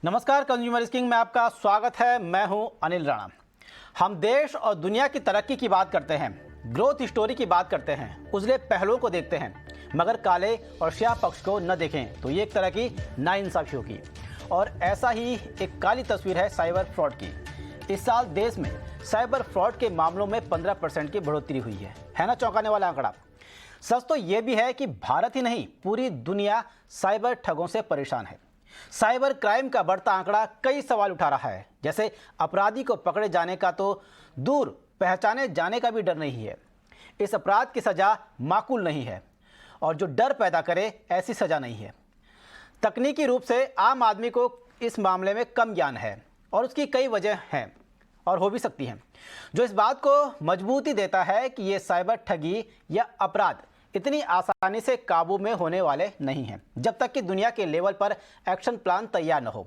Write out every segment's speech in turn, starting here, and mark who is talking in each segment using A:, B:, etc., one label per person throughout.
A: नमस्कार, consumer king में आपका स्वागत है। मैं हूं अनिल राणा। हम देश और दुनिया की तरक्की की बात करते हैं, ग्रोथ स्टोरी की बात करते हैं, उजले पहलुओं को देखते हैं, मगर काले और स्याह पक्ष को न देखें तो ये एक तरह की नाइंसाफी होगी। और ऐसा ही एक काली तस्वीर है साइबर फ्रॉड की। इस साल देश में साइबर फ्रॉड के मामलों में 15% की बढ़ोतरी हुई है ना चौंकाने वाला आंकड़ा। सच तो ये भी है कि भारत ही नहीं, पूरी दुनिया साइबर ठगों से परेशान है। साइबर क्राइम का बढ़ता आंकड़ा कई सवाल उठा रहा है, जैसे अपराधी को पकड़े जाने का तो दूर, पहचाने जाने का भी डर नहीं है। इस अपराध की सज़ा माकूल नहीं है और जो डर पैदा करे ऐसी सज़ा नहीं है। तकनीकी रूप से आम आदमी को इस मामले में कम ज्ञान है और उसकी कई वजह हैं और हो भी सकती हैं, जो इस बात को मजबूती देता है कि ये साइबर ठगी या अपराध इतनी आसानी से काबू में होने वाले नहीं हैं, जब तक कि दुनिया के लेवल पर एक्शन प्लान तैयार न हो।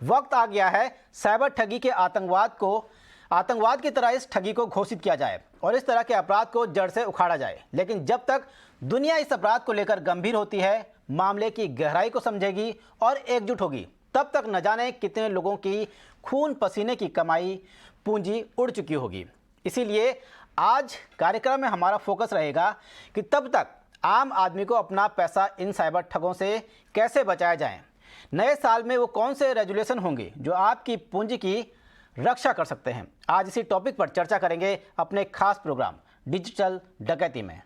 A: वक्त आ गया है साइबर ठगी के आतंकवाद की तरह इस ठगी को घोषित किया जाए और इस तरह के अपराध को जड़ से उखाड़ा जाए। लेकिन जब तक दुनिया इस अपराध को लेकर गंभीर होती है, मामले की गहराई को समझेगी और एकजुट होगी, तब तक न जाने कितने लोगों की खून पसीने की कमाई पूंजी उड़ चुकी होगी। इसीलिए आज कार्यक्रम में हमारा फोकस रहेगा कि तब तक आम आदमी को अपना पैसा इन साइबर ठगों से कैसे बचाया जाए। नए साल में वो कौन से रेजुलेशन होंगे जो आपकी पूंजी की रक्षा कर सकते हैं। आज इसी टॉपिक पर चर्चा करेंगे अपने खास प्रोग्राम डिजिटल डकैती में।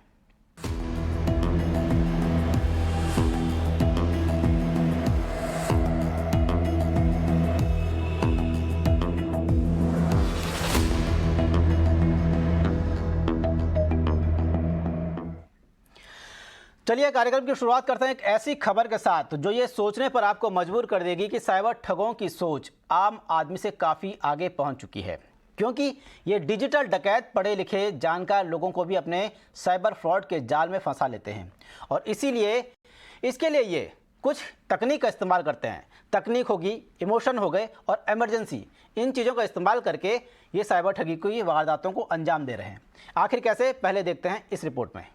A: चलिए कार्यक्रम की शुरुआत करते हैं एक ऐसी खबर के साथ जो ये सोचने पर आपको मजबूर कर देगी कि साइबर ठगों की सोच आम आदमी से काफ़ी आगे पहुंच चुकी है, क्योंकि ये डिजिटल डकैत पढ़े लिखे जानकार लोगों को भी अपने साइबर फ्रॉड के जाल में फंसा लेते हैं और इसीलिए इसके लिए ये कुछ तकनीक का इस्तेमाल करते हैं। तकनीक होगी, इमोशन हो गए और इमरजेंसी, इन चीज़ों का इस्तेमाल करके ये साइबर ठगी की वारदातों को अंजाम दे रहे हैं। आखिर कैसे, पहले देखते हैं इस रिपोर्ट में।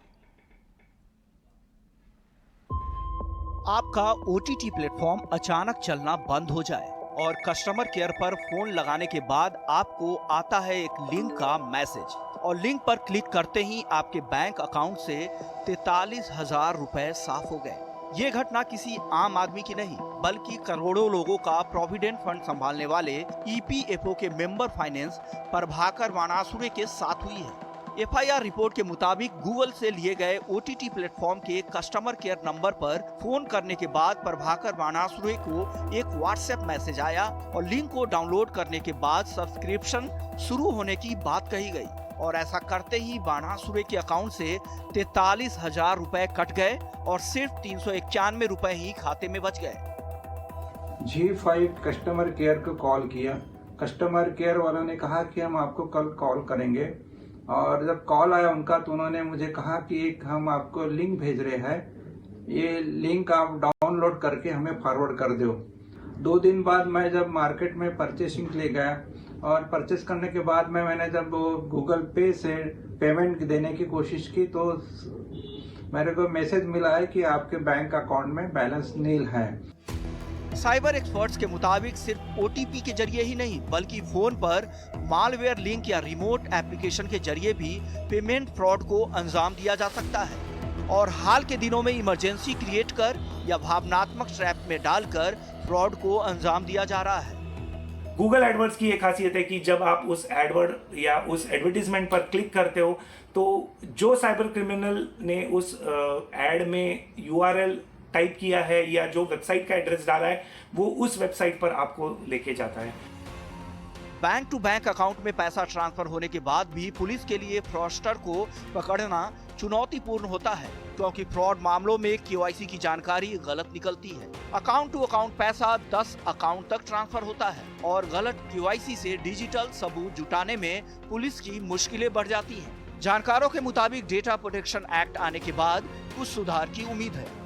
B: आपका OTT प्लेटफॉर्म अचानक चलना बंद हो जाए और कस्टमर केयर पर फोन लगाने के बाद आपको आता है एक लिंक का मैसेज और लिंक पर क्लिक करते ही आपके बैंक अकाउंट से 43,000 रुपए साफ हो गए। ये घटना किसी आम आदमी की नहीं, बल्कि करोड़ों लोगों का प्रोविडेंट फंड संभालने वाले EPFO के मेंबर फाइनेंस प्रभाकर बाणासुरे के साथ हुई है। FIR रिपोर्ट के मुताबिक गूगल से लिए गए OTT प्लेटफॉर्म के कस्टमर केयर नंबर पर फोन करने के बाद प्रभाकर बाणासुरे को एक WhatsApp मैसेज आया और लिंक को डाउनलोड करने के बाद सब्सक्रिप्शन शुरू होने की बात कही गई और ऐसा करते ही बाणासुरे के अकाउंट से 43,000 रुपए कट गए और सिर्फ 391 रुपए ही खाते में बच गए।
C: G5 कस्टमर केयर को कॉल किया। कस्टमर केयर वालों ने कहा कि हम आपको कल कॉल करेंगे और जब कॉल आया उनका तो उन्होंने मुझे कहा कि एक हम आपको लिंक भेज रहे हैं, ये लिंक आप डाउनलोड करके हमें फॉरवर्ड कर दो। 2 दिन बाद मैं जब मार्केट में परचेसिंग के लिए गया और परचेस करने के बाद मैंने जब गूगल पे से पेमेंट देने की कोशिश की तो मेरे को मैसेज मिला है कि आपके बैंक अकाउंट में बैलेंस नील है।
B: साइबर एक्सपर्ट्स के मुताबिक सिर्फ OTP के जरिए ही नहीं, बल्कि फोन पर मालवेयर लिंक या रिमोट एप्लीकेशन के जरिए भी पेमेंट फ्रॉड को अंजाम दिया जा सकता है और हाल के दिनों में इमरजेंसी क्रिएट कर या भावनात्मक ट्रैप में डालकर फ्रॉड को अंजाम दिया जा रहा है।
D: गूगल एडवर्ड्स की एक खासियत है कि जब आप उस एडवर्ड या उस एडवर्टीजमेंट पर क्लिक करते हो तो जो साइबर क्रिमिनल ने उस एड में URL टाइप किया है या जो वेबसाइट का एड्रेस डाला है वो उस वेबसाइट पर आपको लेके जाता है।
B: बैंक टू बैंक अकाउंट में पैसा ट्रांसफर होने के बाद भी पुलिस के लिए फ्रॉडस्टर को पकड़ना चुनौतीपूर्ण होता है, क्योंकि फ्रॉड मामलों में KYC की जानकारी गलत निकलती है। अकाउंट टू अकाउंट पैसा 10 अकाउंट तक ट्रांसफर होता है और गलत KYC से डिजिटल सबूत जुटाने में पुलिस की मुश्किलें बढ़ जाती हैं। जानकारों के मुताबिक डेटा प्रोटेक्शन एक्ट आने के बाद कुछ सुधार की उम्मीद है।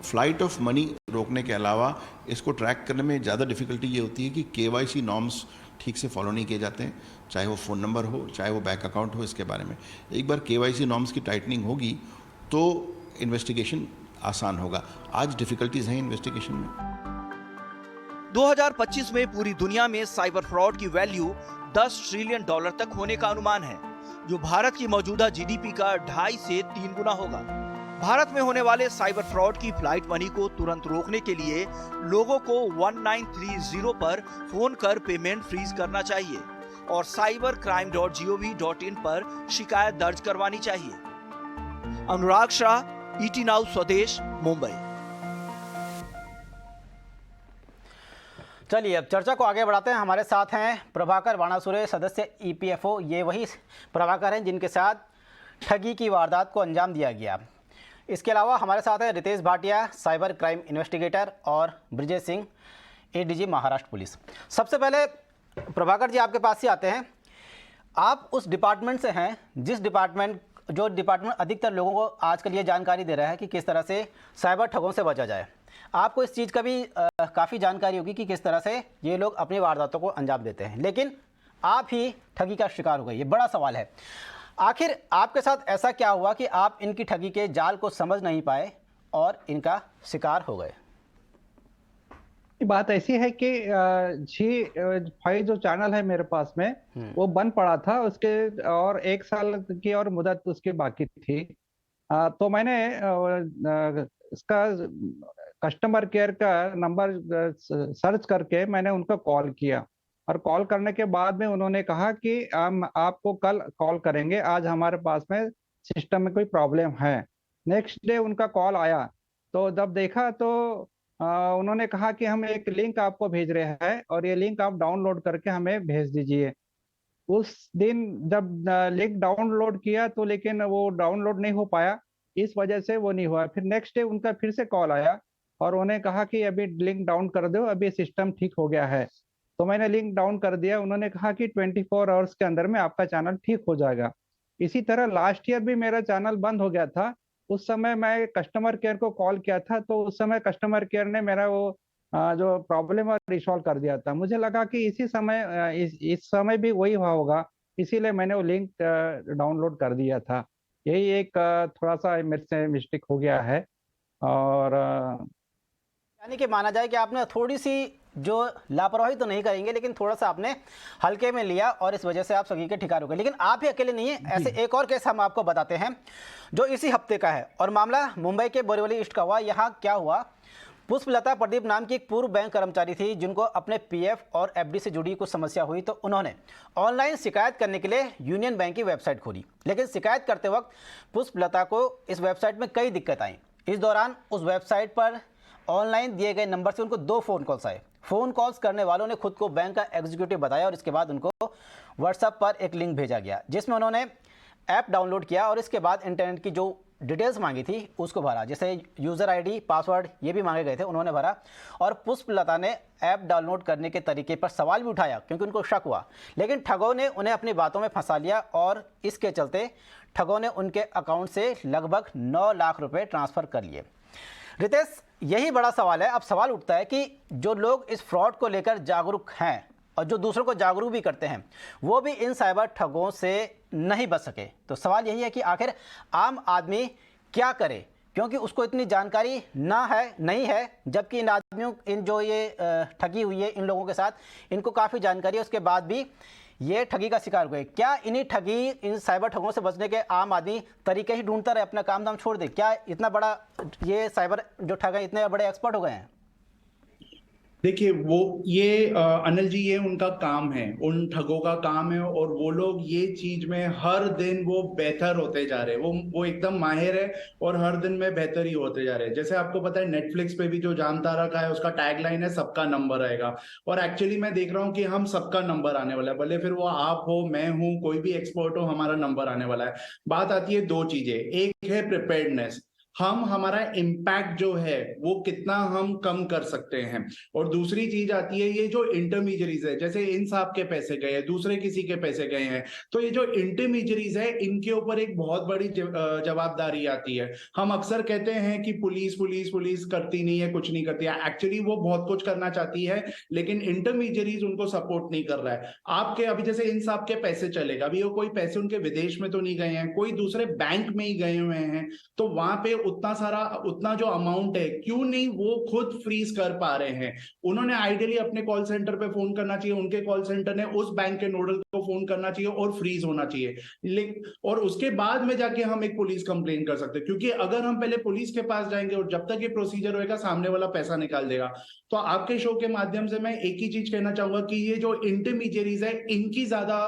E: फ्लाइट ऑफ मनी रोकने के अलावा इसको ट्रैक करने में ज़्यादा डिफ़िकल्टी ये होती है कि KYC नॉर्म्स ठीक से फॉलो नहीं किए जाते हैं, चाहे वो फ़ोन नंबर हो, चाहे वो बैंक अकाउंट हो। इसके बारे में एक बार KYC नॉर्म्स की टाइटनिंग होगी तो इन्वेस्टिगेशन आसान होगा। आज डिफ़िकल्टीज़ हैं इन्वेस्टिगेशन में।
B: 2025 में पूरी दुनिया में साइबर फ्रॉड की वैल्यू $10 ट्रिलियन तक होने का अनुमान है, जो भारत की मौजूदा जीडीपी का 2.5 से 3 गुना होगा। भारत में होने वाले साइबर फ्रॉड की फ्लाइट मनी को तुरंत रोकने के लिए लोगों को 1930 पर फोन कर पेमेंट फ्रीज करना चाहिए और cybercrime.gov.in पर शिकायत दर्ज करवानी चाहिए। अनुराग शाह, ET नाउ स्वदेश, मुंबई।
A: चलिए अब चर्चा को आगे बढ़ाते हैं। हमारे साथ हैं प्रभाकर बाणासुरे, सदस्य EPFO। ये वही प्रभाकर हैं जिनके साथ ठगी की वारदात को अंजाम दिया गया। इसके अलावा हमारे साथ हैं Ritesh Bhatia, cyber crime investigator, और ब्रिजेश सिंह, ADG महाराष्ट्र पुलिस। सबसे पहले प्रभाकर जी आपके पास ही आते हैं। आप उस डिपार्टमेंट से हैं जो डिपार्टमेंट अधिकतर लोगों को आजकल ये जानकारी दे रहा है कि किस तरह से साइबर ठगों से बचा जाए। आपको इस चीज़ का भी काफ़ी जानकारी होगी कि किस तरह से ये लोग अपनी वारदातों को अंजाम देते हैं, लेकिन आप ही ठगी का शिकार हो गए। ये बड़ा सवाल है, आखिर आपके साथ ऐसा क्या हुआ कि आप इनकी ठगी के जाल को समझ नहीं पाए और इनका शिकार हो गए?
C: बात ऐसी है कि G5 जो चैनल है मेरे पास में वो बंद पड़ा था, उसके और 1 साल की और मुदत उसकी बाकी थी। तो मैंने इसका कस्टमर केयर का नंबर सर्च करके मैंने उनको कॉल किया, और कॉल करने के बाद में उन्होंने कहा कि हम आपको कल कॉल करेंगे, आज हमारे पास में सिस्टम में कोई प्रॉब्लम है। नेक्स्ट डे उनका कॉल आया, तो जब देखा तो उन्होंने कहा कि हम एक लिंक आपको भेज रहे हैं और ये लिंक आप डाउनलोड करके हमें भेज दीजिए। उस दिन जब लिंक डाउनलोड किया तो लेकिन वो डाउनलोड नहीं हो पाया, इस वजह से वो नहीं हुआ। फिर नेक्स्ट डे उनका फिर से कॉल आया और उन्होंने कहा कि अभी लिंक डाउन कर दो, अभी सिस्टम ठीक हो गया है। तो मैंने लिंक डाउन कर दिया। उन्होंने कहा कि 24 आवर्स के अंदर में आपका चैनल ठीक हो जाएगा। इसी तरह लास्ट ईयर भी मेरा चैनल बंद हो गया था। उस समय मैं कस्टमर केयर को कॉल किया था, तो उस समय कस्टमर केयर ने मेरा वो जो प्रॉब्लम है रिसॉल्व कर दिया था। मुझे लगा कि इसी समय इस समय भी वही हुआ होगा, इसीलिए मैंने वो लिंक डाउनलोड कर दिया था। यही एक थोड़ा सा मेरे से मिस्टेक हो गया है। और
A: यानी कि माना जाए कि आपने थोड़ी सी जो लापरवाही तो नहीं करेंगे, लेकिन थोड़ा सा आपने हल्के में लिया और इस वजह से आप सभी के ठिकाने हो गए। लेकिन आप ही अकेले नहीं है, ऐसे एक और केस हम आपको बताते हैं जो इसी हफ्ते का है, और मामला मुंबई के बोरीवली ईस्ट का हुआ। यहाँ क्या हुआ, पुष्पलता प्रदीप नाम की एक पूर्व बैंक कर्मचारी थी जिनको अपने PF और FD से जुड़ी कुछ समस्या हुई, तो उन्होंने ऑनलाइन शिकायत करने के लिए यूनियन बैंक की वेबसाइट खोली। लेकिन शिकायत करते वक्त पुष्पलता को इस वेबसाइट में कई दिक्कत आई। इस दौरान उस वेबसाइट पर ऑनलाइन दिए गए नंबर से उनको 2 फ़ोन कॉल्स आए। फ़ोन कॉल्स करने वालों ने खुद को बैंक का एग्जीक्यूटिव बताया और इसके बाद उनको व्हाट्सएप पर एक लिंक भेजा गया जिसमें उन्होंने ऐप डाउनलोड किया और इसके बाद इंटरनेट की जो डिटेल्स मांगी थी उसको भरा, जैसे यूज़र ID, पासवर्ड ये भी मांगे गए थे, उन्होंने भरा। और पुष्पलता ने ऐप डाउनलोड करने के तरीके पर सवाल भी उठाया क्योंकि उनको शक हुआ, लेकिन ठगों ने उन्हें अपनी बातों में फंसा लिया और इसके चलते ठगों ने उनके अकाउंट से लगभग 9 लाख रुपये ट्रांसफ़र कर लिए। रितेश, यही बड़ा सवाल है। अब सवाल उठता है कि जो लोग इस फ्रॉड को लेकर जागरूक हैं और जो दूसरों को जागरूक भी करते हैं, वो भी इन साइबर ठगों से नहीं बच सके। तो सवाल यही है कि आखिर आम आदमी क्या करे, क्योंकि उसको इतनी जानकारी नहीं है, जबकि इन जो ये ठगी हुई है इन लोगों के साथ, इनको काफ़ी जानकारी है, उसके बाद भी ये ठगी का शिकार हुए। क्या इन साइबर ठगों से बचने के आम आदमी तरीके ही ढूंढता रहे, अपना काम धाम छोड़ दे? क्या इतना बड़ा ये साइबर जो ठग है इतने बड़े एक्सपर्ट हो गए हैं?
F: देखिए अनिल जी, ये उनका काम है, उन ठगों का काम है, और वो लोग ये चीज में हर दिन वो बेहतर होते जा रहे हैं। वो एकदम माहिर है और हर दिन में बेहतर ही होते जा रहे हैं। जैसे आपको पता है नेटफ्लिक्स पे भी जो जामतारा का है उसका टैगलाइन है सबका नंबर आएगा, और एक्चुअली मैं देख रहा हूँ कि हम सबका नंबर आने वाला है, भले फिर वो आप हो, मैं हूं, कोई भी एक्सपर्ट हो, हमारा नंबर आने वाला है। बात आती है 2 चीजें, एक है प्रिपेयर्डनेस, हमारा इम्पैक्ट जो है वो कितना हम कम कर सकते हैं, और दूसरी चीज आती है ये जो इंटरमीडियरीज है, जैसे इन साहब के पैसे गए, दूसरे किसी के पैसे गए हैं, तो ये जो इंटरमीडियरीज है इनके ऊपर एक बहुत बड़ी जवाबदारी आती है। हम अक्सर कहते हैं कि पुलिस करती नहीं है, कुछ नहीं करती है, एक्चुअली वो बहुत कुछ करना चाहती है, लेकिन इंटरमीडियरीज उनको सपोर्ट नहीं कर रहा है। आपके अभी जैसे इन साहब के पैसे चलेगा, अभी वो कोई पैसे उनके विदेश में तो नहीं गए हैं, कोई दूसरे बैंक में ही गए हुए हैं, तो वहां पे उतना जो अमाउंट है, क्यों नहीं वो खुद फ्रीज कर पा रहे हैं? उन्होंने आइडियली अपने कॉल सेंटर पे फोन करना चाहिए, उनके कॉल सेंटर ने उस बैंक के नोडल को फोन करना चाहिए और फ्रीज होना चाहिए। और उसके बाद में जाके हम एक पुलिस कंप्लेन कर सकते हैं, क्योंकि अगर हम पहले पुलिस के पास जाएंगे और जब तक ये प्रोसीजर होएगा सामने वाला पैसा निकाल देगा। तो आपके शो के माध्यम से मैं एक ही चीज कहना चाहूंगा कि ये जो इंटरमीडियरीज है इनकी ज्यादा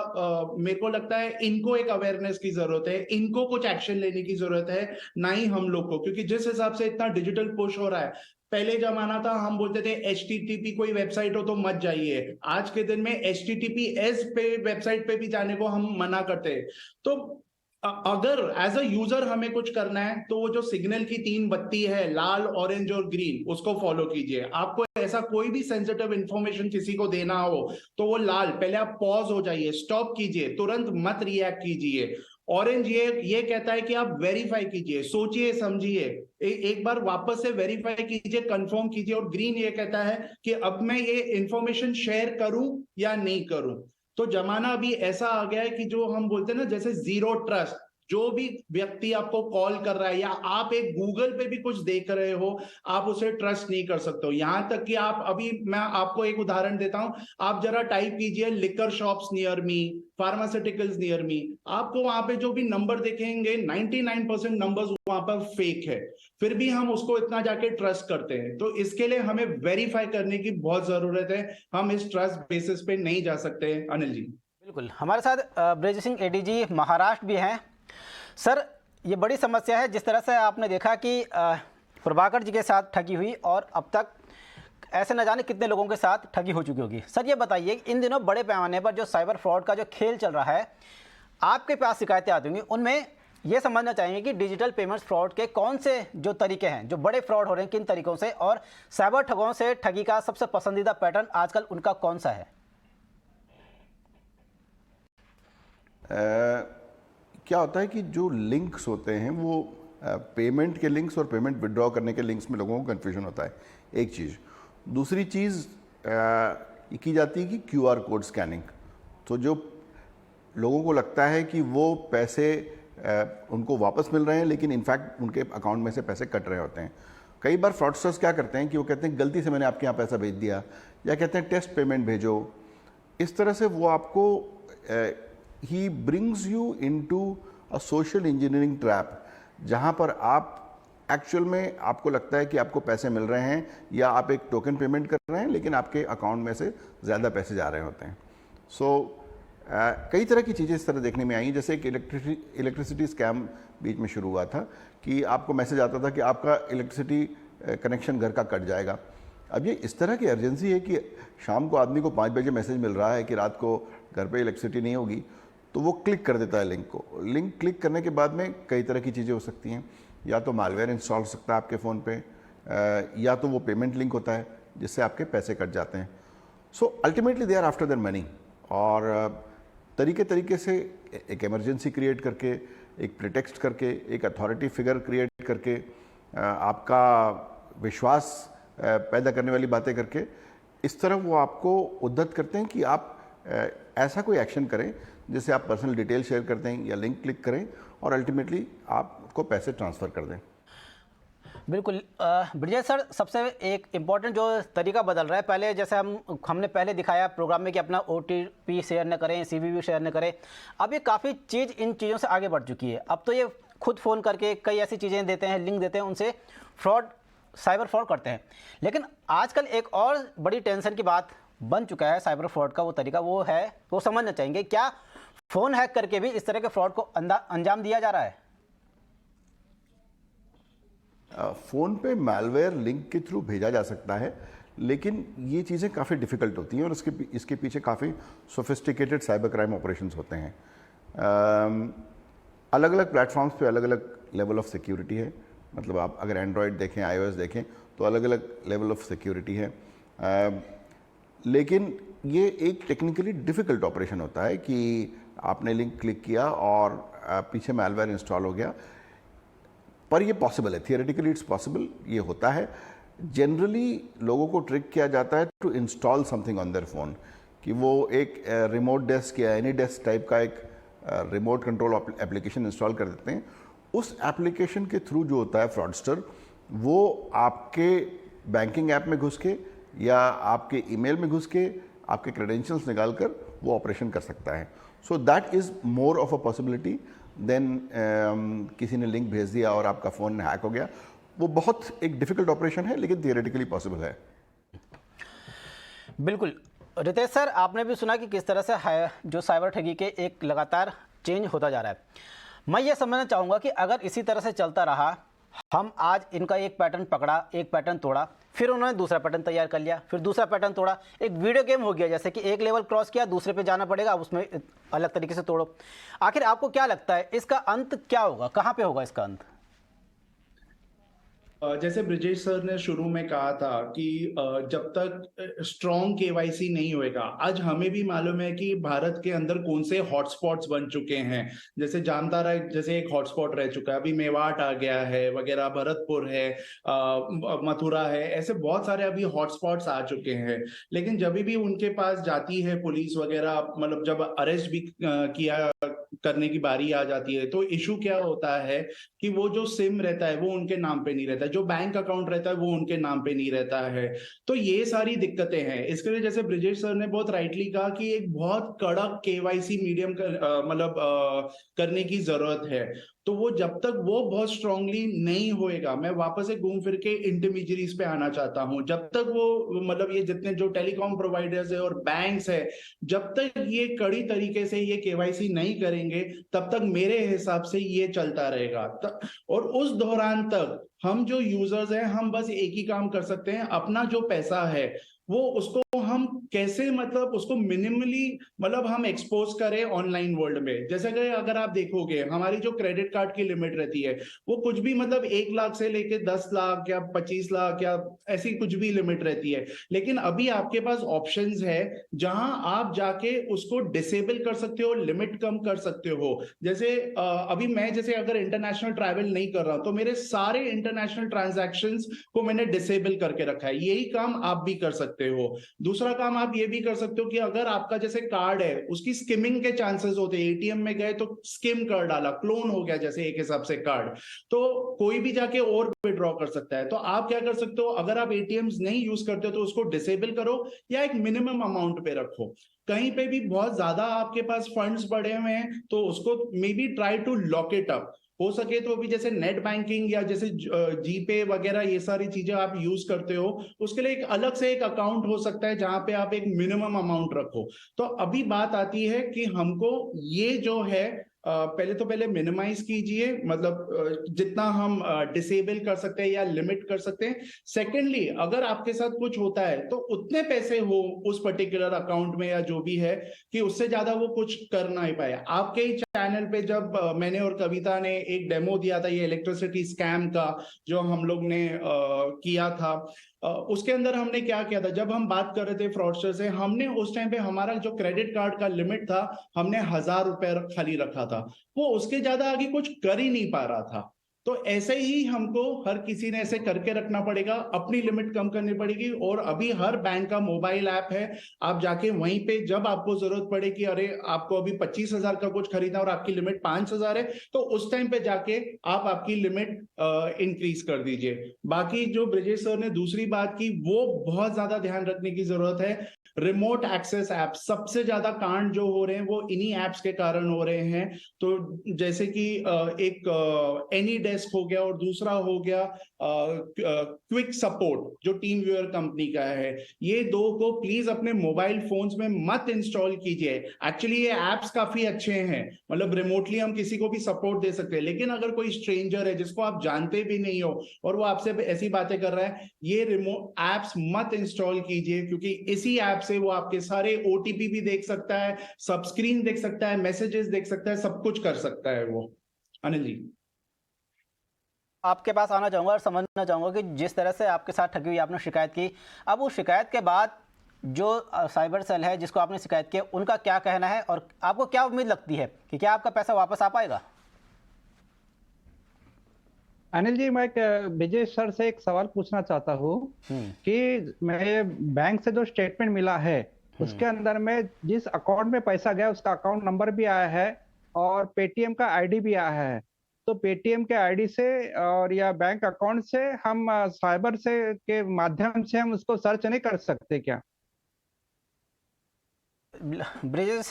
F: मेरे को लगता है इनको एक अवेयरनेस की जरूरत है, इनको कुछ एक्शन लेने की जरूरत है, ना ही हम लोग को। क्योंकि जिस हिसाब से इतना डिजिटल पुश हो रहा है, पहले जमाना था हम बोलते थे HTTP कोई वेबसाइट हो तो मत जाइए, आज के दिन में HTTPS पे वेबसाइट पे भी जाने को हम मना करते हैं। तो अगर एज अ यूजर हमें कुछ करना है तो वो जो सिग्नल की 3 बत्ती है, लाल, ऑरेंज और ग्रीन, उसको फॉलो कीजिए। आपको ऐसा कोई भी सेंसिटिव इंफॉर्मेशन किसी को देना हो तो वो लाल, पहले आप पॉज हो जाइए, स्टॉप कीजिए, तुरंत मत रिएक्ट कीजिए। ऑरेंज ये कहता है कि आप वेरीफाई कीजिए, सोचिए समझिए, एक बार वापस से वेरीफाई कीजिए, कंफर्म कीजिए। और ग्रीन ये कहता है कि अब मैं ये इंफॉर्मेशन शेयर करूं या नहीं करूं। तो जमाना अभी ऐसा आ गया है कि जो हम बोलते हैं ना, जैसे जीरो ट्रस्ट, जो भी व्यक्ति आपको कॉल कर रहा है या आप एक गूगल पे भी कुछ देख रहे हो, आप उसे ट्रस्ट नहीं कर सकते हो। यहां तक कि आप अभी, मैं आपको एक उदाहरण देता हूं, आप जरा टाइप कीजिए liquor shops near me, pharmaceuticals near me, आपको वहां पे जो भी नंबर दिखेंगे 99% नंबर्स वहां पर फेक है, फिर भी हम उसको इतना जाके ट्रस्ट करते हैं। तो इसके लिए हमें वेरीफाई करने की बहुत जरूरत है, हम इस ट्रस्ट बेसिस पे नहीं जा सकते। अनिल जी
A: बिल्कुल, हमारे साथ ब्रज सिंह ADG महाराष्ट्र भी हैं। सर, ये बड़ी समस्या है, जिस तरह से आपने देखा कि प्रभाकर जी के साथ ठगी हुई और अब तक ऐसे न जाने कितने लोगों के साथ ठगी हो चुकी होगी। सर ये बताइए, इन दिनों बड़े पैमाने पर जो साइबर फ्रॉड का जो खेल चल रहा है, आपके पास शिकायतें आती होंगी, उनमें ये समझना चाहेंगे कि डिजिटल पेमेंट्स फ्रॉड के कौन से जो तरीके हैं, जो बड़े फ्रॉड हो रहे हैं, किन तरीकों से, और साइबर ठगों से ठगी का सबसे पसंदीदा पैटर्न आजकल उनका कौन सा है?
E: क्या होता है कि जो लिंक्स होते हैं वो पेमेंट के लिंक्स और पेमेंट विड्रॉ करने के लिंक्स में लोगों को कन्फ्यूजन होता है, एक चीज़। दूसरी चीज़ ये की जाती है कि QR कोड स्कैनिंग। तो जो लोगों को लगता है कि वो पैसे उनको वापस मिल रहे हैं, लेकिन इनफैक्ट उनके अकाउंट में से पैसे कट रहे होते हैं। कई बार फ्रॉडस्टर्स क्या करते हैं कि वो कहते हैं गलती से मैंने आपके यहाँ पैसा भेज दिया, या कहते हैं टेस्ट पेमेंट भेजो। इस तरह से वो आपको he brings you into a social engineering trap, जहाँ पर आप एक्चुअल में आपको लगता है कि आपको पैसे मिल रहे हैं या आप एक टोकन पेमेंट कर रहे हैं, लेकिन आपके अकाउंट में से ज़्यादा पैसे जा रहे होते हैं। कई तरह की चीज़ें इस तरह देखने में आई, जैसे एक इलेक्ट्रिसिटी स्कैम बीच में शुरू हुआ था कि आपको मैसेज आता था कि आपका इलेक्ट्रिसिटी कनेक्शन घर का कट जाएगा। अब ये इस तरह की अर्जेंसी है कि शाम को आदमी को 5 बजे मैसेज मिल रहा है कि रात को घर पे इलेक्ट्रिसिटी नहीं होगी, तो वो क्लिक कर देता है लिंक को। लिंक क्लिक करने के बाद में कई तरह की चीज़ें हो सकती हैं, या तो मालवेयर इंस्टॉल हो सकता है आपके फ़ोन पे, या तो वो पेमेंट लिंक होता है जिससे आपके पैसे कट जाते हैं। So ultimately they are after their money. और तरीके से एक इमरजेंसी क्रिएट करके, एक प्रिटेक्स्ट करके, एक अथॉरिटी फिगर क्रिएट करके, आपका विश्वास पैदा करने वाली बातें करके, इस तरह वो आपको उद्धत करते हैं कि आप ऐसा कोई एक्शन करें जिससे आप पर्सनल डिटेल शेयर कर दें या लिंक क्लिक करें और अल्टीमेटली आपको पैसे ट्रांसफ़र कर दें।
A: बिल्कुल ब्रिजेश सर, सबसे एक इम्पॉर्टेंट जो तरीका बदल रहा है, पहले जैसे हमने पहले दिखाया प्रोग्राम में कि अपना OTP शेयर न करें, CVV शेयर न करें, अब ये काफ़ी चीज़ इन चीज़ों से आगे बढ़ चुकी है। अब तो ये खुद फ़ोन करके कई ऐसी चीज़ें देते हैं, लिंक देते हैं, उनसे साइबर फ्रॉड करते हैं। लेकिन आजकल एक और बड़ी टेंशन की बात बन चुका है साइबर फ्रॉड का वो तरीका, वो समझना चाहेंगे, क्या फ़ोन हैक करके भी इस तरह के फ्रॉड को अंजाम दिया जा रहा है?
E: फ़ोन पे मैलवेयर लिंक के थ्रू भेजा जा सकता है, लेकिन ये चीज़ें काफ़ी डिफ़िकल्ट होती हैं और इसके पीछे काफ़ी सोफिस्टिकेटेड साइबर क्राइम ऑपरेशंस होते हैं। अलग अलग प्लेटफॉर्म्स पे अलग अलग लेवल ऑफ सिक्योरिटी है। मतलब आप अगर एंड्रॉयड देखें, iOS देखें, तो अलग अलग लेवल ऑफ सिक्योरिटी है। लेकिन ये एक टेक्निकली डिफ़िकल्ट ऑपरेशन होता है कि आपने लिंक क्लिक किया और पीछे मैलवेयर इंस्टॉल हो गया, पर ये पॉसिबल है, थियोरेटिकली इट्स पॉसिबल, ये होता है। जनरली लोगों को ट्रिक किया जाता है to install something on their phone, कि वो एक रिमोट डेस्क या एनी डेस्क टाइप का एक रिमोट कंट्रोल एप्लीकेशन इंस्टॉल कर देते हैं। उस एप्लीकेशन के थ्रू जो होता है फ्रॉडस्टर, वो आपके बैंकिंग ऐप में घुस के या आपके ईमेल में घुस के आपके क्रेडेंशियल्स निकाल कर वो ऑपरेशन कर सकता है. So that is more of a possibility than किसी ने लिंक भेज दिया और आपका फ़ोन हैक हो गया. वो बहुत एक डिफ़िकल्ट ऑपरेशन है, लेकिन थियोरेटिकली पॉसिबल है.
A: बिल्कुल. रितेश सर, आपने भी सुना कि किस तरह से जो साइबर ठगी के एक लगातार चेंज होता जा रहा है. मैं ये समझना चाहूँगा कि अगर इसी तरह से चलता रहा, हम आज इनका एक पैटर्न पकड़ा, एक पैटर्न तोड़ा, फिर उन्होंने दूसरा पैटर्न तैयार कर लिया, फिर दूसरा पैटर्न तोड़ा, एक वीडियो गेम हो गया, जैसे कि एक लेवल क्रॉस किया, दूसरे पे जाना पड़ेगा, उसमें अलग तरीके से तोड़ो. आखिर आपको क्या लगता है इसका अंत क्या होगा, कहाँ पे होगा इसका अंत?
F: जैसे ब्रिजेश सर ने शुरू में कहा था कि जब तक स्ट्रॉन्ग केवाईसी नहीं होएगा, आज हमें भी मालूम है कि भारत के अंदर कौन से हॉटस्पॉट्स बन चुके हैं. जैसे जामताड़ा जैसे एक हॉटस्पॉट रह चुका है, अभी मेवाट आ गया है वगैरह, भरतपुर है, मथुरा है, ऐसे बहुत सारे अभी हॉटस्पॉट्स आ चुके हैं. लेकिन जब भी उनके पास जाती है पुलिस वगैरह, मतलब जब अरेस्ट भी किया करने की बारी आ जाती है, तो इशू क्या होता है कि वो जो सिम रहता है वो उनके नाम पे नहीं रहता, जो बैंक अकाउंट रहता है वो उनके नाम पे नहीं रहता है. तो ये सारी दिक्कतें हैं. इसके लिए जैसे ब्रिजेश सर ने बहुत राइटली कहा कि एक बहुत कड़क केवाईसी मीडियम करने की जरूरत है. तो वो जब तक वो बहुत स्ट्रांगली नहीं होएगा, मैं वापस से घूम फिर के इंटरमीडियरीज पे आना चाहता हूं, जब तक वो मतलब ये जितने जो टेलीकॉम प्रोवाइडर्स है और बैंक्स है, जब तक ये कड़ी तरीके से ये केवाईसी नहीं करेंगे, तब तक मेरे हिसाब से ये चलता रहेगा. और उस दौरान तक हम जो यूजर्स हैं, हम बस एक ही काम कर सकते हैं, अपना जो पैसा है वो उसको हम कैसे मतलब उसको मिनिमली मतलब हम एक्सपोज करें ऑनलाइन वर्ल्ड में. जैसे कि अगर आप देखोगे हमारी जो क्रेडिट कार्ड की लिमिट रहती है वो कुछ भी मतलब 1 लाख से लेके 10 लाख या 25 लाख या ऐसी कुछ भी लिमिट रहती है. लेकिन अभी आपके पास ऑप्शंस है जहां आप जाके उसको डिसेबल कर सकते हो, लिमिट कम कर सकते हो. जैसे अभी मैं जैसे अगर इंटरनेशनल ट्रैवल नहीं कर रहा तो मेरे सारे इंटरनेशनल ट्रांजैक्शंस को मैंने डिसेबल करके रखा है. यही काम आप भी कर सकते हो. दूसरा काम आप ये भी कर सकते हो कि अगर आपका जैसे कार्ड है उसकी स्किमिंग के चांसेस होते हैं, एटीएम में गए तो स्किम कर डाला, क्लोन हो गया जैसे एक हिसाब से कार्ड, तो कोई भी जाके और विड्रॉ कर सकता है. तो आप क्या कर सकते हो, अगर आप एटीएम्स नहीं यूज करते हो तो उसको डिसेबल करो या एक मिनिमम अमाउंट पे रखो. कहीं पे भी बहुत ज्यादा आपके पास फंड्स पड़े हुए हैं तो उसको maybe try to lock it up. हो सके तो अभी जैसे नेट बैंकिंग या जैसे जीपे वगैरह ये सारी चीजें आप यूज करते हो, उसके लिए एक अलग से एक अकाउंट हो सकता है जहां पे आप एक मिनिमम अमाउंट रखो. तो अभी बात आती है कि हमको ये जो है पहले मिनिमाइज कीजिए, मतलब जितना हम डिसेबल कर सकते हैं या लिमिट कर सकते हैं. सेकेंडली, अगर आपके साथ कुछ होता है तो उतने पैसे हो उस पर्टिकुलर अकाउंट में या जो भी है कि उससे ज्यादा वो कुछ कर ना ही पाए. आपके ही चैनल पे जब मैंने और कविता ने एक डेमो दिया था ये इलेक्ट्रिसिटी स्कैम का जो हम लोग ने किया था, उसके अंदर हमने क्या किया था, जब हम बात कर रहे थे फ्रॉडस्टर से, हमने उस टाइम पे हमारा जो क्रेडिट कार्ड का लिमिट था हमने 1000 रुपए खाली रखा था. वो उसके ज्यादा आगे कुछ कर ही नहीं पा रहा था. तो ऐसे ही हमको हर किसी ने ऐसे करके रखना पड़ेगा, अपनी लिमिट कम करनी पड़ेगी. और अभी हर बैंक का मोबाइल ऐप है, आप जाके वहीं पे जब आपको जरूरत पड़े कि अरे आपको अभी 25,000 का कुछ खरीदना और आपकी लिमिट 5,000 है, तो उस टाइम पे जाके आप आपकी लिमिट इंक्रीज कर दीजिए. बाकी जो ब्रिजेश सर ने दूसरी बात की वो बहुत ज्यादा ध्यान रखने की जरूरत है. रिमोट एक्सेस ऐप सबसे ज्यादा कांड जो हो रहे हैं वो इन्हीं एप्स के कारण हो रहे हैं. तो जैसे कि एक एनी डेस्क हो गया और दूसरा हो गया क्विक सपोर्ट जो टीम व्यूअर कंपनी का है. ये दो को प्लीज अपने मोबाइल फोन्स में मत इंस्टॉल कीजिए. एक्चुअली ये एप्स काफी अच्छे हैं, मतलब रिमोटली हम किसी को भी सपोर्ट दे सकते हैं. लेकिन अगर कोई स्ट्रेंजर है जिसको आप जानते भी नहीं हो और वो आपसे ऐसी बातें कर रहा है, ये रिमोट एप्स मत इंस्टॉल कीजिए, क्योंकि इसी ऐप से वो आपके सारे ओटीपी भी देख सकता है, सब स्क्रीन देख सकता है, मैसेजेस देख सकता है, सब कुछ कर सकता है वो. अनिल जी,
A: आपके पास आना चाहूँगा और समझना चाहूँगा कि जिस तरह से आपके साथ ठगी हुई, आपने शिकायत की, अब उस शिकायत के बाद जो साइबर सेल है जिसको आपने शिकायत की उनका क्या कहना है और आपको क्या उम्मीद लगती है कि क्या आपका पैसा वापस आ पाएगा?
G: अनिल जी, मैं विजय सर से एक सवाल पूछना चाहता हूँ कि मैं बैंक से जो स्टेटमेंट मिला है उसके अंदर में जिस अकाउंट में पैसा गया उसका अकाउंट नंबर भी आया है और पेटीएम का आईडी भी आया है. तो पेटीएम के आईडी से और या बैंक अकाउंट से हम साइबर से के माध्यम से हम उसको सर्च नहीं कर सकते क्या?
A: ब्रिजेश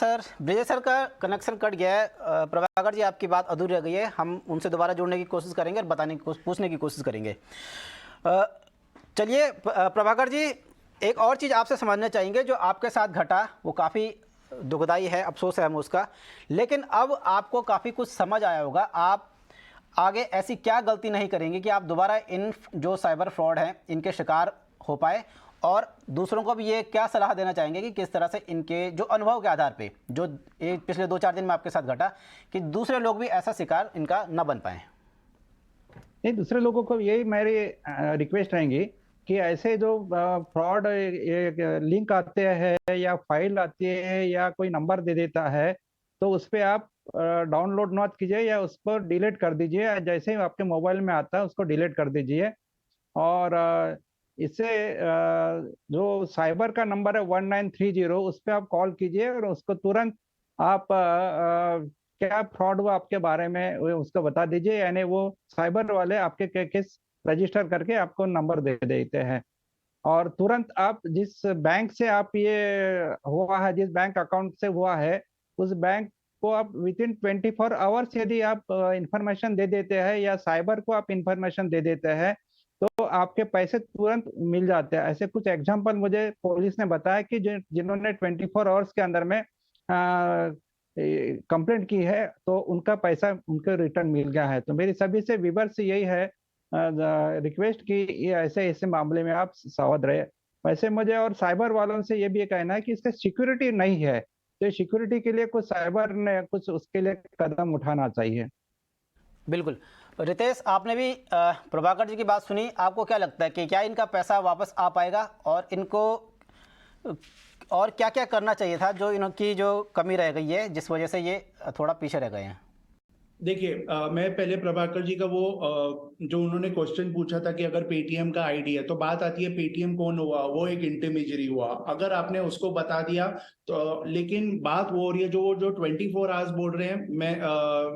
A: सर का कनेक्शन कट गया है। प्रभाकर जी, आपकी बात अधूरी रह गई है, हम उनसे दोबारा जुड़ने की कोशिश करेंगे और बताने की पूछने की कोशिश करेंगे। चलिए प्रभाकर जी, एक और चीज़ आपसे समझना चाहेंगे, जो आपके साथ घटा वो काफ़ी दुखदाई है, अफसोस है हमें उसका, लेकिन अब आपको काफ़ी कुछ समझ आया होगा। आप आगे ऐसी क्या गलती नहीं करेंगे कि आप दोबारा इन जो साइबर फ्रॉड हैं इनके शिकार हो पाए, और दूसरों को भी ये क्या सलाह देना चाहेंगे कि किस तरह से इनके जो अनुभव के आधार पे जो पिछले 2-4 दिन में आपके साथ घटा, कि दूसरे लोग भी ऐसा शिकार इनका न बन पाए?
G: नहीं, दूसरे लोगों को यही मेरी रिक्वेस्ट रहेंगी कि ऐसे जो फ्रॉड लिंक आते हैं या फाइल आती है या कोई नंबर दे देता है, तो उस पर आप डाउनलोड मत कीजिए या उसको डिलीट कर दीजिए। जैसे ही आपके मोबाइल में आता है उसको डिलीट कर दीजिए। और इससे जो साइबर का नंबर है 1930, उस पर आप कॉल कीजिए और उसको तुरंत आप क्या फ्रॉड हुआ आपके बारे में उसको बता दीजिए, यानी वो साइबर वाले आपके केस रजिस्टर करके आपको नंबर दे देते हैं। और तुरंत आप जिस बैंक से आप ये हुआ है, जिस बैंक अकाउंट से हुआ है, उस बैंक को आप विद इन 24 आवर्स यदि आप इंफॉर्मेशन दे देते हैं या साइबर को आप इंफॉर्मेशन दे देते हैं, तो आपके पैसे तुरंत मिल जाते हैं। ऐसे कुछ एग्जांपल मुझे पुलिस ने बताया कि जिन्होंने 24 आवर्स के अंदर में कंप्लेंट की है तो उनका पैसा उनको रिटर्न मिल गया है। तो मेरी सभी से व्यूअर्स से यही है रिक्वेस्ट कि ये ऐसे मामले में आप सावध रहे। वैसे मुझे और साइबर वालों से ये भी कहना है कि इसका सिक्योरिटी नहीं है, तो सिक्योरिटी के लिए कुछ साइबर ने कुछ उसके लिए कदम उठाना चाहिए।
A: बिल्कुल। रितेश, आपने भी प्रभाकर जी की बात सुनी, आपको क्या लगता है कि क्या इनका पैसा वापस आ पाएगा, और इनको और क्या क्या करना चाहिए था जो इनकी जो कमी रह गई है जिस वजह से ये थोड़ा पीछे रह गए हैं?
F: देखिए, मैं पहले प्रभाकर जी का वो जो उन्होंने क्वेश्चन पूछा था कि अगर पेटीएम का आईडी है, तो बात आती है पेटीएम कौन हुआ, वो एक इंटरमीडियरी हुआ। अगर आपने उसको बता दिया तो, लेकिन बात वो हो रही है जो 24 आवर्स बोल रहे हैं,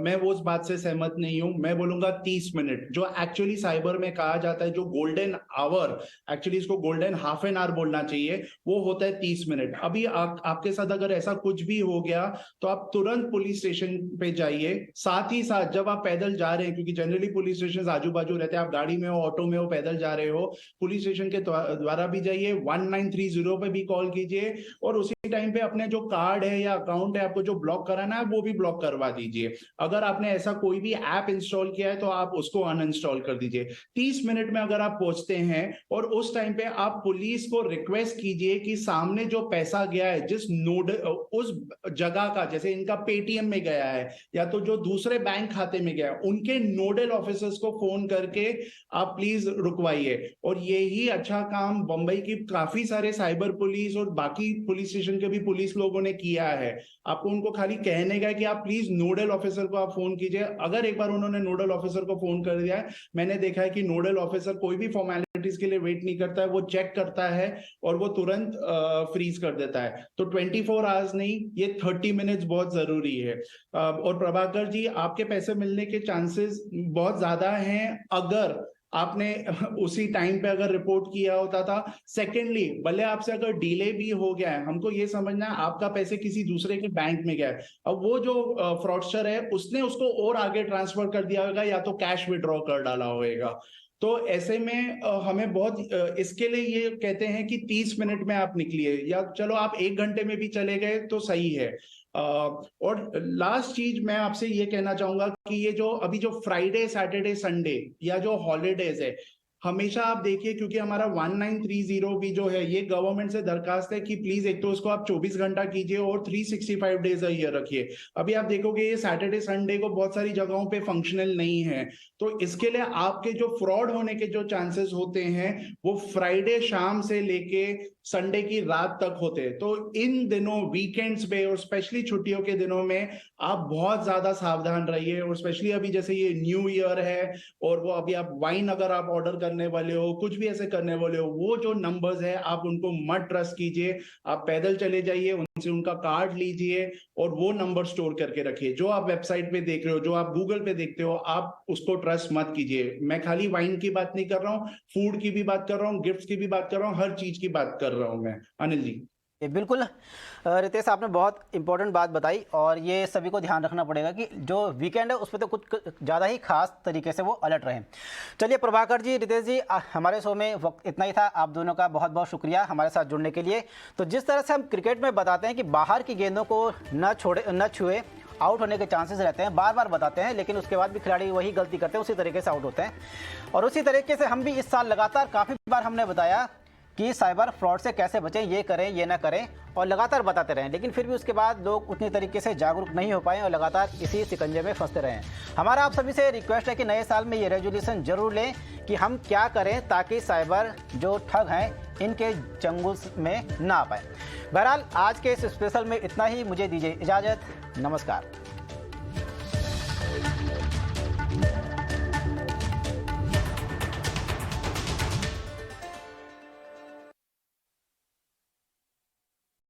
F: मैं वो उस बात से सहमत नहीं हूं। मैं बोलूंगा 30 मिनट, जो एक्चुअली साइबर में कहा जाता है जो गोल्डन आवर, एक्चुअली इसको गोल्डन हाफ एन आवर बोलना चाहिए, वो होता है 30 मिनट। अभी आपके साथ अगर ऐसा कुछ भी हो गया तो आप तुरंत पुलिस स्टेशन पे जाइए। साथ ही साथ जब आप पैदल जा रहे हैं, क्योंकि जनरली पुलिस स्टेशन आजू बाजू रहते हैं, आप गाड़ी में हो, ऑटो में हो, पैदल जा रहे हो, पुलिस स्टेशन के द्वारा भी जाइए, 1930 पे भी कॉल कीजिए, और उसी टाइम पे अपने जो कार्ड है या अकाउंट है आपको जो ब्लॉक कराना है वो भी ब्लॉक करवा दीजिए। अगर आपने ऐसा कोई भी ऐप इंस्टॉल किया है तो आप उसको अनइंस्टॉल कर दीजिए। 30 मिनट में अगर आप पहुंचते हैं और उस टाइम पे आप पुलिस को रिक्वेस्ट कीजिए कि सामने जो पैसा गया है जिस नोड उस जगह का, जैसे इनका पेटीएम में गया है या तो जो दूसरे बैंक खाते में गया, उनके नोडल ऑफिसर्स को फोन करके आप प्लीज रुकवाइए। और यही अच्छा काम बंबई की काफी सारे साइबर पुलिस और बाकी पुलिस स्टेशन के भी पुलिस लोगों ने किया है। आपको उनको खाली कहने का कि आप प्लीज नोडल ऑफिसर को आप फोन कीजिए। अगर एक बार उन्होंने नोडल ऑफिसर को फोन कर दिया है, मैंने देखा है कि नोडल ऑफिसर कोई भी फॉर्मेलिटीज के लिए वेट नहीं करता है, वो चेक करता है और वो तुरंत फ्रीज कर देता है। तो 24 आवर्स नहीं, ये 30 मिनट्स बहुत जरूरी है। और प्रभाकर जी, आपके पैसे मिलने के चांसेस बहुत ज्यादा हैं अगर आपने उसी टाइम पे अगर रिपोर्ट किया होता था। सेकेंडली, भले आपसे अगर डिले भी हो गया है, हमको ये समझना है आपका पैसे किसी दूसरे के बैंक में गया है, अब वो जो फ्रॉडस्टर है उसने उसको और आगे ट्रांसफर कर दिया होगा या तो कैश विड्रॉ कर डाला होगा। तो ऐसे में हमें बहुत इसके लिए ये कहते हैं कि 30 मिनट में आप निकलिए, या चलो आप 1 घंटे में भी चले गए तो सही है। और लास्ट चीज मैं आपसे ये कहना चाहूंगा कि ये जो अभी जो फ्राइडे सैटरडे संडे या जो हॉलीडेज है, हमेशा आप देखिए, क्योंकि हमारा 1930 भी जो है ये गवर्नमेंट से दरखास्त है कि प्लीज एक तो उसको आप 24 घंटा कीजिए और 365 डेज अ ईयर रखिए। अभी आप देखोगे ये सैटरडे संडे को बहुत सारी जगहों पे फंक्शनल नहीं है, तो इसके लिए आपके जो फ्रॉड होने के जो चांसेस होते हैं वो फ्राइडे शाम से लेके संडे की रात तक होते हैं। तो इन दिनों वीकेंड्स पे और स्पेशली छुट्टियों के दिनों में आप बहुत ज्यादा सावधान रहिए। और स्पेशली अभी जैसे ये न्यू ईयर है और वो अभी आप वाइन अगर आप ऑर्डर करने वाले हो, कुछ भी ऐसे करने वाले हो, वो जो नंबर्स है आप उनको मत ट्रस्ट कीजिए। आप पैदल चले जाइए, उनसे से उनका कार्ड लीजिए और वो नंबर स्टोर करके रखिए। जो आप वेबसाइट पे देख रहे हो, जो आप गूगल पे देखते हो, आप उसको ट्रस्ट मत कीजिए। मैं खाली वाइन की बात नहीं कर रहा हूँ, फूड की भी बात कर रहा हूँ, गिफ्ट्स की भी बात कर रहा हूँ, हर चीज की बात कर रहा हूँ मैं। अनिल जी
A: ये बिल्कुल रितेश, आपने बहुत इंपॉर्टेंट बात बताई और ये सभी को ध्यान रखना पड़ेगा कि जो वीकेंड है उसमें तो कुछ ज़्यादा ही खास तरीके से वो अलर्ट रहें। चलिए प्रभाकर जी, रितेश जी, हमारे शो में वक्त इतना ही था। आप दोनों का बहुत बहुत शुक्रिया हमारे साथ जुड़ने के लिए। तो जिस तरह से हम क्रिकेट में बताते हैं कि बाहर की गेंदों को न छुए, आउट होने के चांसेस रहते हैं, बार बार बताते हैं, लेकिन उसके बाद भी खिलाड़ी वही गलती करते हैं, उसी तरीके से आउट होते हैं। और उसी तरीके से हम भी इस साल लगातार काफ़ी बार हमने बताया कि साइबर फ्रॉड से कैसे बचें, ये करें ये ना करें, और लगातार बताते रहें, लेकिन फिर भी उसके बाद लोग उतनी तरीके से जागरूक नहीं हो पाए और लगातार इसी शिकंजे में फंसते रहें। हमारा आप सभी से रिक्वेस्ट है कि नए साल में ये रेजोल्यूशन जरूर लें कि हम क्या करें ताकि साइबर जो ठग हैं इनके चंगुल में ना आ पाए। बहरहाल आज के इस स्पेशल में इतना ही। मुझे दीजिए इजाज़त। नमस्कार।